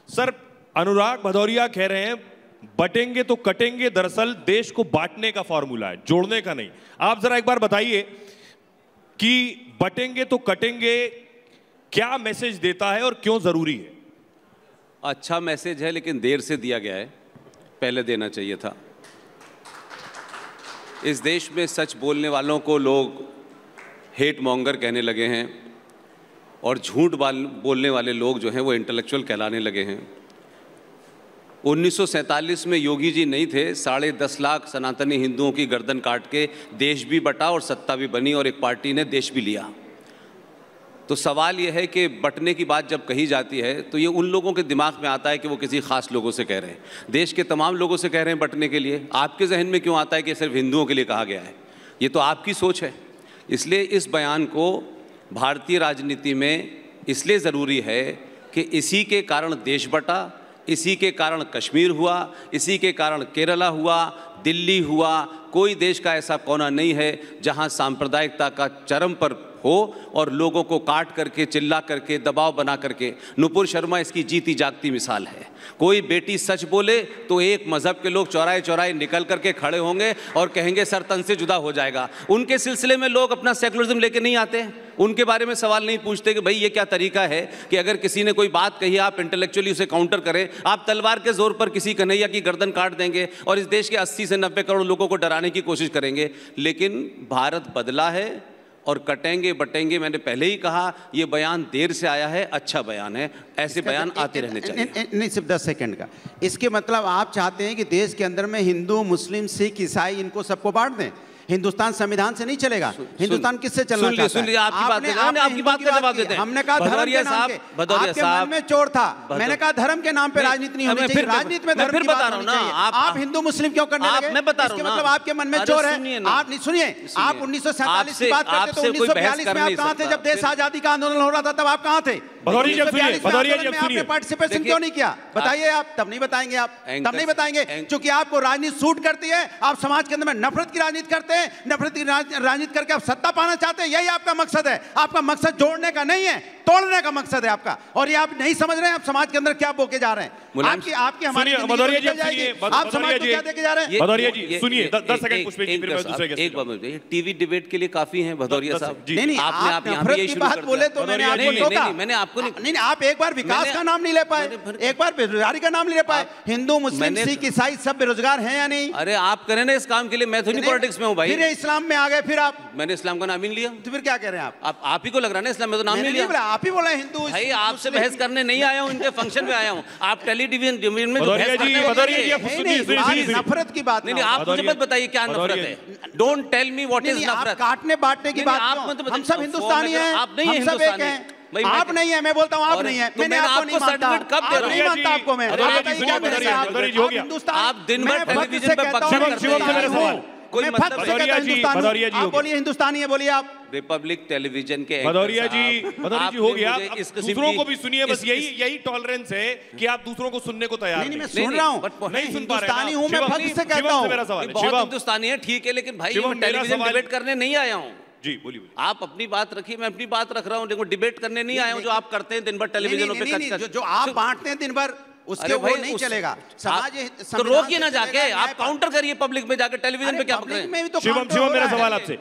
Sir, अनुराग भदौरिया कह रहे हैं बटेंगे तो कटेंगे दरअसल देश को बांटने का फॉर्मूला है, जोड़ने का नहीं। आप जरा एक बार बताइए कि बटेंगे तो कटेंगे क्या मैसेज देता है और क्यों जरूरी है? अच्छा मैसेज है, लेकिन देर से दिया गया है, पहले देना चाहिए था। इस देश में सच बोलने वालों को लोग हेट मॉन्गर कहने लगे हैं और झूठ बोलने वाले लोग जो हैं वो इंटेलेक्चुअल कहलाने लगे हैं। 1947 में योगी जी नहीं थे, 10.5 लाख सनातनी हिंदुओं की गर्दन काट के देश भी बटा और सत्ता भी बनी और एक पार्टी ने देश भी लिया। तो सवाल यह है कि बटने की बात जब कही जाती है तो ये उन लोगों के दिमाग में आता है कि वो किसी खास लोगों से कह रहे हैं, देश के तमाम लोगों से कह रहे हैं बटने के लिए। आपके जहन में क्यों आता है कि सिर्फ हिंदुओं के लिए कहा गया है? ये तो आपकी सोच है। इसलिए इस बयान को भारतीय राजनीति में इसलिए ज़रूरी है कि इसी के कारण देश बटा, इसी के कारण कश्मीर हुआ, इसी के कारण केरला हुआ, दिल्ली हुआ। कोई देश का ऐसा कोना नहीं है जहां सांप्रदायिकता का चरम पर हो और लोगों को काट करके, चिल्ला करके, दबाव बना करके। नुपुर शर्मा इसकी जीती जागती मिसाल है। कोई बेटी सच बोले तो एक मजहब के लोग चौराहे चौराहे निकल करके खड़े होंगे और कहेंगे सर तन से जुदा हो जाएगा। उनके सिलसिले में लोग अपना सेकुलरिज्म लेके नहीं आते, उनके बारे में सवाल नहीं पूछते कि भाई ये क्या तरीका है कि अगर किसी ने कोई बात कही आप इंटेलेक्चुअली उसे काउंटर करें। आप तलवार के जोर पर किसी कन्हैया की गर्दन काट देंगे और इस देश के 80 से 90 करोड़ लोगों को डराने की कोशिश करेंगे। लेकिन भारत बदला है और कटेंगे बटेंगे, मैंने पहले ही कहा, ये बयान देर से आया है, अच्छा बयान है, ऐसे बयान आते रहने चाहिए। नहीं, सिर्फ 10 सेकंड का। इसके मतलब आप चाहते हैं कि देश के अंदर में हिंदू, मुस्लिम, सिख, ईसाई इनको सबको बांट दें? हिंदुस्तान संविधान से नहीं चलेगा। हिंदुस्तान किससे चलना चाहता है? सुन लीजिए, आपकी बात का जवाब देते हैं। हमने कहा धर्म के नाम पे, आपके मन में चोर था, मैंने कहा धर्म के नाम पे राजनीति नहीं होनी चाहिए। राजनीति में धर्म की बात होनी चाहिए। आप हिंदू मुस्लिम क्यों करने लगे? मैं बता रहा हूं, मतलब आपके मन में चोर है। आप नहीं सुनिए, आप 1947 की बात करते तो 1942 में आप कहां थे? जब देश आजादी का आंदोलन हो रहा था तब आप कहां थे? आपने पार्टिसिपेशन क्यों नहीं किया? बताइए आप। तब नहीं बताएंगे, आप तब नहीं बताएंगे क्योंकि आपको राजनीति सूट करती है। आप समाज के अंदर में नफरत की राजनीति करते हैं, नफरत की राजनीति करके आप सत्ता पाना चाहते हैं। यही आपका मकसद है। आपका मकसद जोड़ने का नहीं है, तोड़ने का मकसद है आपका। और ये आप नहीं समझ रहे हैं आप समाज के अंदर क्या बोके जा रहे हैं। आपकी हमारी भदौरिया जी, आप समाज को क्या देके जा रहे हैं? भदौरिया जी सुनिए, 10 सेकंड पुष्पे जी, फिर मैं दूसरे एक बात मुझे, टीवी डिबेट के लिए काफी हैं भदौरिया साहब। नहीं, आपने आप यहां पे शुरू बात बोले तो मैंने आपको टोका। मैंने आपको नहीं, आप एक बार विकास का नाम नहीं ले पाए, एक बार बेरोजगारी का नाम नहीं ले पाए। हिंदू, मुस्लिम, सिख, ईसाई सब बेरोजगार हैं या नहीं? अरे आप करें ना इस काम के लिए, मैं तो नहीं पॉलिटिक्स में हूं भाई। फिर इस्लाम में आ गए, फिर आप? मैंने इस्लाम का नाम ही नहीं लिया। तो फिर क्या कह रहे हैं आप ही को लग रहा है ना इस्लाम में तो नाम नहीं लिया। आप ही बोला हिंदू। भाई आपसे बहस करने नहीं आया हूं, इनके फंक्शन में आया हूं। आप टेलीविजन डिवीजन में नफरत की बात नहीं, आप मुझे मत बताइए क्या नफरत है। Don't tell me what is नफरत। काटने बांटने की बात, हम सब हिंदुस्तानी हैं, आप नहीं है हिंदुस्तानी। आप नहीं है, मैं बोलता हूँ आप नहीं है। मैंने आपको नहीं मानता, नहीं मानता आपको मैं। आप दिन भर टेलीविजन पे कोई बोलिए हिंदुस्तानी है, बोलिए आप। रिपब्लिक टेलीविजन के भदौरिया जी हो गया। दूसरों को भी सुनिए, बस यही टॉलरेंस है कि आप दूसरों को सुनने को तैयार नहीं। मैं सुन रहा हूँ, नहीं सुन पा रहे हूँ, मैं फर्क से कहता हूँ। बहुत हिंदुस्तानी है, ठीक है, लेकिन भाई मैं टेलीविजन डिबेट करने नहीं आया हूँ। जी बोलिए। आप अपनी बात रखिए, मैं अपनी बात रख रहा हूँ। देखो डिबेट करने नहीं आया हूँ जो आप करते हैं दिन भर टेलीविजन पे। जो आप बांटते हैं दिन भर उसके वो नहीं चलेगा। समाज तो रोकिए ना जाके, आप काउंटर करिए पब्लिक में जाके, टेलीविजन पे क्या पकड़े। शिवम मेरा सवाल आपसे,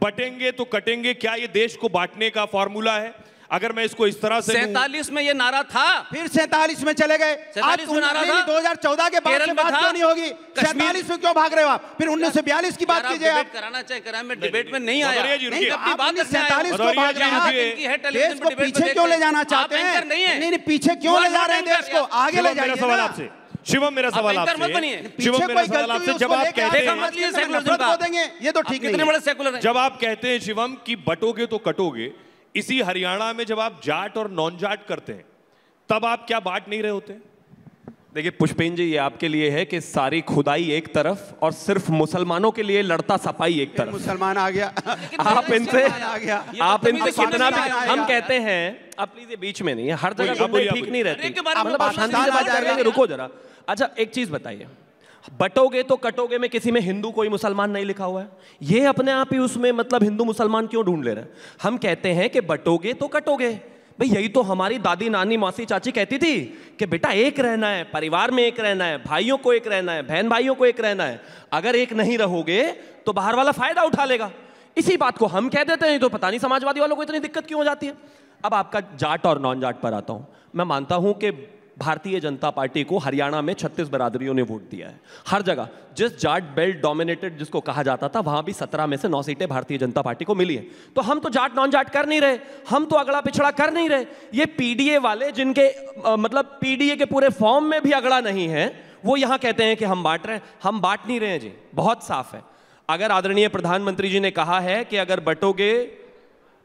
बटेंगे तो कटेंगे क्या ये देश को बांटने का फॉर्मूला है? अगर मैं इसको इस तरह से 47 में ये नारा था, फिर 47 में चले गए। 47 में नारा था, 2014 के बाद से बात क्यों नहीं होगी? 47 में क्यों भाग रहे हो आप? फिर 1942 की बात कीजिए आप। कराना चाहिए कराए, मैं डिबेट में नहीं आया। नहीं, अपनी बात 47 को भाग रहे हैं। देश को पीछे क्यों ले जाना चाहते हैं? नहीं, पीछे क्यों ले जा रहे हैं देश को? आगे ले जाइए। सवाल आपसे शिवम, मेरा सवाल आपसे, शिवम मेरा सवाल आपसे, जब आप कहते हैं ये तो ठीक नहीं है। जब आप कहते हैं शिवम कि बटोगे तो कटोगे, इसी हरियाणा में जब आप जाट और नॉन जाट करते हैं तब आप क्या बांट नहीं रहे होते? देखिए पुष्पेन जी, ये आपके लिए है कि सारी खुदाई एक तरफ और सिर्फ मुसलमानों के लिए लड़ता सफाई एक तरफ। मुसलमान आ गया, आप इनसे कितना भी हम कहते हैं, आप प्लीज ये बीच में नहीं है, हर जगह ठीक नहीं रहती। मतलब शांति से बात कर लेंगे, रुको जरा। अच्छा एक चीज बताइए, बटोगे तो कटोगे में किसी में हिंदू कोई मुसलमान नहीं लिखा हुआ है। ये अपने आप ही उसमें मतलब हिंदू मुसलमान क्यों ढूंढ ले रहे हैं? हम कहते हैं कि बटोगे तो कटोगे, भाई यही तो हमारी दादी नानी मौसी चाची कहती थी कि बेटा एक रहना है, परिवार में एक रहना है, भाइयों को एक रहना है, बहन भाइयों को एक रहना है। अगर एक नहीं रहोगे तो बाहर वाला फायदा उठा लेगा। इसी बात को हम कह देते हैं तो पता नहीं समाजवादी वालों को इतनी दिक्कत क्यों हो जाती है। अब आपका जाट और नॉन जाट पर आता हूं। मैं मानता हूं कि भारतीय जनता पार्टी को हरियाणा में 36 बरादरियों ने वोट दिया है। हर जगह जिस जाट बेल्ट डोमिनेटेड जिसको कहा जाता था, वहां भी 17 में से 9 सीटें भारतीय जनता पार्टी को मिली है। तो हम तो जाट नॉन जाट कर नहीं रहे, हम तो अगड़ा पिछड़ा कर नहीं रहे। ये पीडीए वाले जिनके मतलब पीडीए के पूरे फॉर्म में भी अगड़ा नहीं है, वो यहां कहते हैं कि हम बांट रहे हैं। हम बांट नहीं रहे हैं जी, बहुत साफ है। अगर आदरणीय प्रधानमंत्री जी ने कहा है कि अगर बटोगे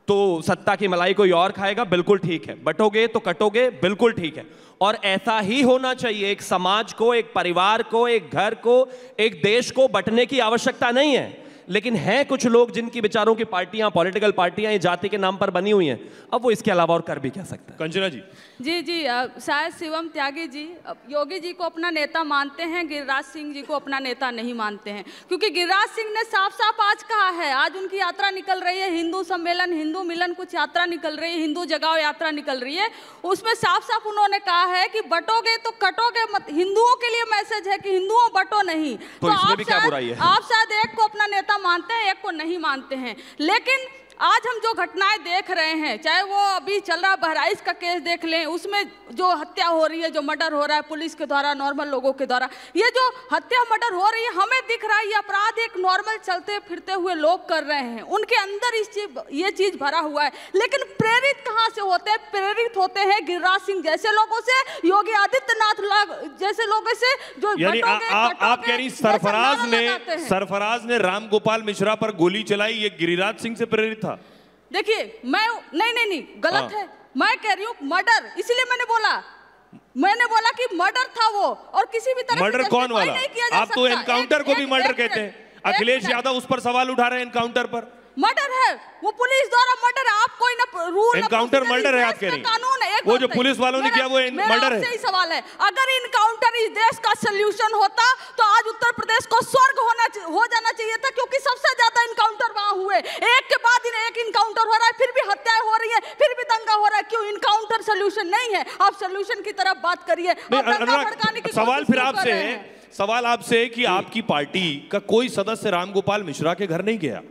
तो सत्ता की मलाई कोई और खाएगा, बिल्कुल ठीक है। बटोगे तो कटोगे, बिल्कुल ठीक है। और ऐसा ही होना चाहिए। एक समाज को, एक परिवार को, एक घर को, एक देश को बंटने की आवश्यकता नहीं है। लेकिन हैं कुछ लोग जिनकी विचारों की पार्टियां, पॉलिटिकल पार्टियां जाति के नाम पर बनी हुई हैं। अब वो इसके अलावा और कर भी क्या सकता है। कंचना जी। जी शायद शिवम त्यागी जी योगी जी को अपना नेता मानते हैं, गिरिराज सिंह जी को अपना नेता नहीं मानते हैं। क्योंकि गिरिराज सिंह ने साफ साफ आज कहा है, आज उनकी यात्रा निकल रही है, हिंदू सम्मेलन, हिंदू मिलन, कुछ यात्रा निकल रही है, हिंदू जगाओ यात्रा निकल रही है। उसमें साफ साफ उन्होंने कहा है कि बटोगे तो कटोगे मत। हिंदुओं के लिए मैसेज है कि हिंदुओं बटो नहीं। तो इसमें भी क्या बुराई है? आप शायद एक को अपना नेता मानते हैं, एक को नहीं मानते हैं। लेकिन आज हम जो घटनाएं देख रहे हैं, चाहे वो अभी चल रहा बहराइच का केस देख लें, उसमें जो हत्या हो रही है, जो मर्डर हो रहा है पुलिस के द्वारा, नॉर्मल लोगों के द्वारा, ये जो हत्या मर्डर हो रही है, हमें दिख रहा है ये अपराध एक नॉर्मल चलते फिरते हुए लोग कर रहे हैं। उनके अंदर ये चीज भरा हुआ है। लेकिन प्रेरित कहाँ से होते हैं? प्रेरित होते हैं गिरिराज सिंह जैसे लोगों से, योगी आदित्यनाथ जैसे लोगों से, जो आप कह रही सरफराज ने राम गोपाल मिश्रा पर गोली चलाई, ये गिरिराज सिंह से प्रेरित था? देखिए मैं नहीं गलत है। मैं कह रही हूँ मर्डर, इसलिए मैंने बोला कि मर्डर था वो, और किसी भी तरह मर्डर कौन वाला? आप तो एनकाउंटर को भी मर्डर कहते हैं। अखिलेश यादव उस पर सवाल उठा रहे हैं एनकाउंटर पर। मर्डर है वो, पुलिस द्वारा मर्डर है। आप कोई ना रूल एनकाउंटर मर्डर है आप कह रही? कानून है, वो जो पुलिस वालों ने किया वो मर्डर है। सही सवाल है। अगर इनकाउंटर इस देश का सॉल्यूशन होता तो आज उत्तर प्रदेश को स्वर्ग हो जाना चाहिए था, क्योंकि सबसे ज्यादा इनकाउंटर वहां हुए। एक के बाद एक इनकाउंटर हो रहा है, फिर भी हत्याएं हो रही है, फिर भी दंगा हो रहा है। क्यों? इनकाउंटर सॉल्यूशन नहीं है। आप सॉल्यूशन की तरफ बात करिए। सवाल फिर आपसे है, सवाल आपसे कि आपकी पार्टी का कोई सदस्य रामगोपाल मिश्रा के घर नहीं गया।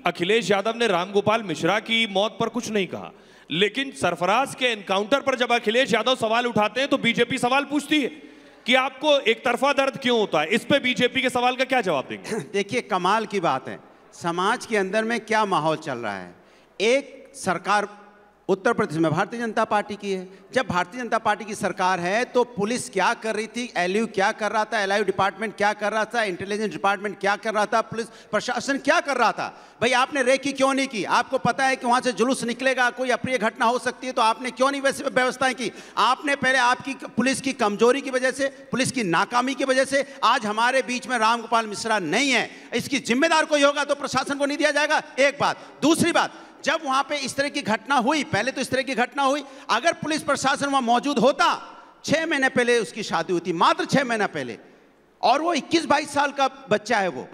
अखिलेश यादव ने रामगोपाल मिश्रा की मौत पर कुछ नहीं कहा, लेकिन सरफराज के एनकाउंटर पर जब अखिलेश यादव सवाल उठाते हैं तो बीजेपी सवाल पूछती है कि आपको एक तरफा दर्द क्यों होता है। इस पे बीजेपी के सवाल का क्या जवाब देंगे? देखिए कमाल की बात है, समाज के अंदर में क्या माहौल चल रहा है। एक सरकार उत्तर प्रदेश में भारतीय जनता पार्टी की है। जब भारतीय जनता पार्टी की सरकार है तो पुलिस क्या कर रही थी, एलयू क्या कर रहा था, एलआईयू डिपार्टमेंट क्या कर रहा था, इंटेलिजेंस डिपार्टमेंट क्या कर रहा था, पुलिस प्रशासन क्या कर रहा था। भाई आपने रेकी क्यों नहीं की? आपको पता है कि वहां से जुलूस निकलेगा, कोई अप्रिय घटना हो सकती है, तो आपने क्यों नहीं वैसी व्यवस्थाएं की? आपने पहले आपकी पुलिस की कमजोरी की वजह से, पुलिस की नाकामी की वजह से आज हमारे बीच में रामगोपाल मिश्रा नहीं है। इसकी जिम्मेदार कोई होगा तो प्रशासन को नहीं दिया जाएगा, एक बात। दूसरी बात, जब वहां पे इस तरह की घटना हुई, पहले तो इस तरह की घटना हुई, अगर पुलिस प्रशासन वहां मौजूद होता, 6 महीने पहले उसकी शादी हुई थी, मात्र 6 महीना पहले, और वो 21-22 साल का बच्चा है। वो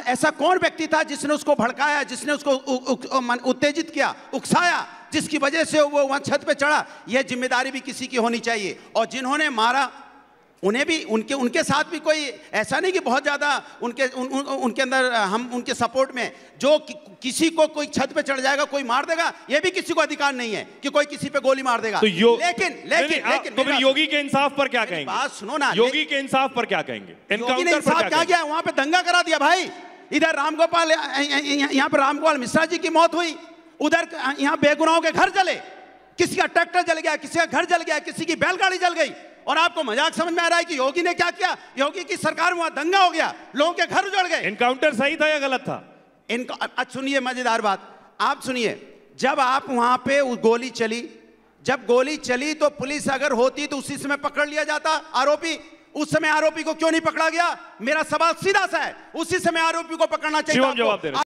ऐसा कौन व्यक्ति था जिसने उसको भड़काया, जिसने उसको उत्तेजित किया, उकसाया, जिसकी वजह से वो वहां छत पे चढ़ा? यह जिम्मेदारी भी किसी की होनी चाहिए। और जिन्होंने मारा उन्हें भी, उनके साथ भी कोई ऐसा नहीं कि बहुत ज्यादा उनके अंदर हम उनके सपोर्ट में, जो किसी को कोई छत पे चढ़ जाएगा, कोई मार देगा, ये भी किसी को अधिकार नहीं है कि कोई किसी पे गोली मार देगा। तो लेकिन तो फिर योगी के इंसाफ पर क्या कहेंगे? बात सुनो ना, योगी के इंसाफ पर क्या कहेंगे? योगी ने इंसाफ क्या किया? वहां पे दंगा करा दिया भाई। इधर रामगोपाल, यहाँ पे रामगोपाल मिश्रा जी की मौत हुई, उधर यहाँ बेगुनाहों के घर जले, किसी का ट्रैक्टर जल गया, किसी का घर जल गया, किसी की बैलगाड़ी जल गई। और आपको मजाक समझ में आ रहा है कि योगी ने क्या किया? योगी की सरकार में वहां दंगा हो गया, लोगों के घर उजड़ गए। एनकाउंटर सही था या गलत था? सुनिए मजेदार बात, आप सुनिए। जब आप वहां पे गोली चली, जब गोली चली तो पुलिस अगर होती तो उसी समय पकड़ लिया जाता आरोपी। उस समय आरोपी को क्यों नहीं पकड़ा गया? मेरा सवाल सीधा सा है, उसी समय आरोपी को पकड़ना चाहिए।